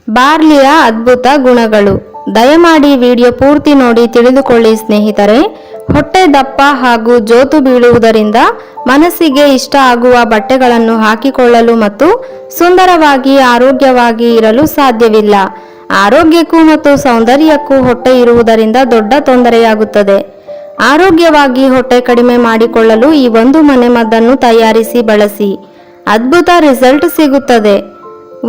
ಬಾರ್ಲಿಯ ಅದ್ಭುತ ಗುಣಗಳು. ದಯಮಾಡಿ ವಿಡಿಯೋ ಪೂರ್ತಿ ನೋಡಿ ತಿಳಿದುಕೊಳ್ಳಿ ಸ್ನೇಹಿತರೆ. ಹೊಟ್ಟೆ ದಪ್ಪ ಹಾಗೂ ಜೋತು ಬೀಳುವುದರಿಂದ ಮನಸ್ಸಿಗೆ ಇಷ್ಟ ಆಗುವ ಬಟ್ಟೆಗಳನ್ನು ಹಾಕಿಕೊಳ್ಳಲು ಮತ್ತು ಸುಂದರವಾಗಿ ಆರೋಗ್ಯವಾಗಿ ಇರಲು ಸಾಧ್ಯವಿಲ್ಲ. ಆರೋಗ್ಯಕ್ಕೂ ಮತ್ತು ಸೌಂದರ್ಯಕ್ಕೂ ಹೊಟ್ಟೆ ಇರುವುದರಿಂದ ದೊಡ್ಡ ತೊಂದರೆಯಾಗುತ್ತದೆ. ಆರೋಗ್ಯವಾಗಿ ಹೊಟ್ಟೆ ಕಡಿಮೆ ಮಾಡಿಕೊಳ್ಳಲು ಈ ಒಂದು ಮನೆಮದ್ದನ್ನು ತಯಾರಿಸಿ ಬಳಸಿ. ಅದ್ಭುತ ರಿಸಲ್ಟ್ ಸಿಗುತ್ತದೆ.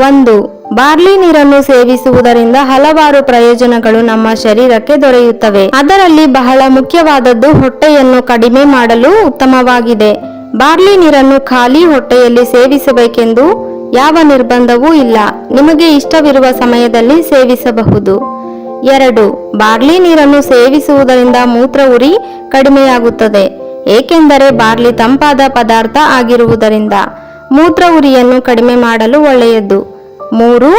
1. ಬಾರ್ಲಿ ನೀರನ್ನು ಸೇವಿಸುವುದರಿಂದ ಹಲವಾರು ಪ್ರಯೋಜನಗಳು ನಮ್ಮ ಶರೀರಕ್ಕೆ ದೊರೆಯುತ್ತವೆ. ಅದರಲ್ಲಿ ಬಹಳ ಮುಖ್ಯವಾದದ್ದು ಹೊಟ್ಟೆಯನ್ನು ಕಡಿಮೆ ಮಾಡಲು ಉತ್ತಮವಾಗಿದೆ. ಬಾರ್ಲಿ ನೀರನ್ನು ಖಾಲಿ ಹೊಟ್ಟೆಯಲ್ಲಿ ಸೇವಿಸಬೇಕೆಂದು ಯಾವ ನಿರ್ಬಂಧವೂ ಇಲ್ಲ. ನಿಮಗೆ ಇಷ್ಟವಿರುವ ಸಮಯದಲ್ಲಿ ಸೇವಿಸಬಹುದು. 2. ಬಾರ್ಲಿ ನೀರನ್ನು ಸೇವಿಸುವುದರಿಂದ ಮೂತ್ರ ಉರಿ ಕಡಿಮೆಯಾಗುತ್ತದೆ. ಏಕೆಂದರೆ ಬಾರ್ಲಿ ತಂಪಾದ ಪದಾರ್ಥ ಆಗಿರುವುದರಿಂದ ಮೂತ್ರ ಉರಿಯನ್ನು ಕಡಿಮೆ ಮಾಡಲು ಒಳ್ಳೆಯದು. 3.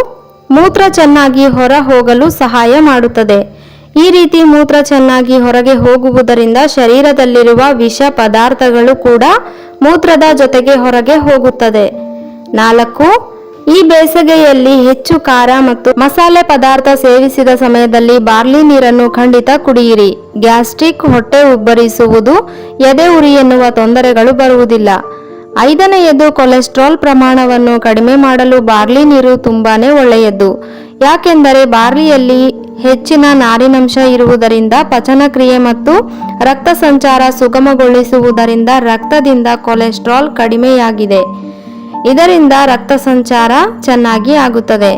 ಮೂತ್ರ ಚೆನ್ನಾಗಿ ಹೊರ ಹೋಗಲು ಸಹಾಯ ಮಾಡುತ್ತದೆ. ಈ ರೀತಿ ಮೂತ್ರ ಚೆನ್ನಾಗಿ ಹೊರಗೆ ಹೋಗುವುದರಿಂದ ಶರೀರದಲ್ಲಿರುವ ವಿಷ ಪದಾರ್ಥಗಳು ಕೂಡ ಮೂತ್ರದ ಜೊತೆಗೆ ಹೊರಗೆ ಹೋಗುತ್ತದೆ. 4. ಈ ಬೇಸಗೆಯಲ್ಲಿ ಹೆಚ್ಚು ಖಾರ ಮತ್ತು ಮಸಾಲೆ ಪದಾರ್ಥ ಸೇವಿಸಿದ ಸಮಯದಲ್ಲಿ ಬಾರ್ಲಿ ನೀರನ್ನು ಖಂಡಿತ ಕುಡಿಯಿರಿ. ಗ್ಯಾಸ್ಟ್ರಿಕ್, ಹೊಟ್ಟೆ ಉಬ್ಬರಿಸುವುದು, ಎದೆ ಉರಿ ಎನ್ನುವ ತೊಂದರೆಗಳು ಬರುವುದಿಲ್ಲ. 5ನೇಯದು ಕೊಲೆಸ್ಟ್ರಾಲ್ ಪ್ರಮಾಣವನ್ನು ಕಡಿಮೆ ಮಾಡಲು ಬಾರ್ಲಿ ನೀರು ತುಂಬಾನೇ ಒಳ್ಳೆಯದು. ಯಾಕೆಂದರೆ ಬಾರ್ಲಿಯಲ್ಲಿ ಹೆಚ್ಚಿನ ನಾರಿನಂಶ ಇರುವುದರಿಂದ ಪಚನ ಕ್ರಿಯೆ ಮತ್ತು ರಕ್ತ ಸಂಚಾರ ಸುಗಮಗೊಳಿಸುವುದರಿಂದ ರಕ್ತದಿಂದ ಕೊಲೆಸ್ಟ್ರಾಲ್ ಕಡಿಮೆಯಾಗಿದೆ. ಇದರಿಂದ ರಕ್ತ ಸಂಚಾರ ಚೆನ್ನಾಗಿ ಆಗುತ್ತದೆ.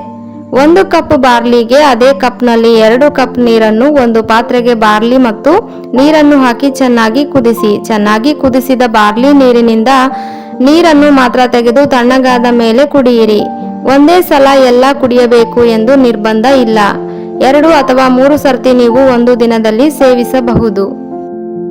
1 ಕಪ್ ಬಾರ್ಲಿಗೆ ಅದೇ ಕಪ್ನಲ್ಲಿ 2 ಕಪ್ ನೀರನ್ನು ಒಂದು ಪಾತ್ರೆಗೆ ಬಾರ್ಲಿ ಮತ್ತು ನೀರನ್ನು ಹಾಕಿ ಚೆನ್ನಾಗಿ ಕುದಿಸಿ. ಚೆನ್ನಾಗಿ ಕುದಿಸಿದ ಬಾರ್ಲಿ ನೀರಿನಿಂದ ನೀರನ್ನು ಮಾತ್ರ ತೆಗೆದು ತಣ್ಣಗಾದ ಮೇಲೆ ಕುಡಿಯಿರಿ. ಒಂದೇ ಸಲ ಎಲ್ಲ ಕುಡಿಯಬೇಕು ಎಂದು ನಿರ್ಬಂಧ ಇಲ್ಲ. 2 ಅಥವಾ 3 ಸರ್ತಿ ನೀವು ಒಂದು ದಿನದಲ್ಲಿ ಸೇವಿಸಬಹುದು.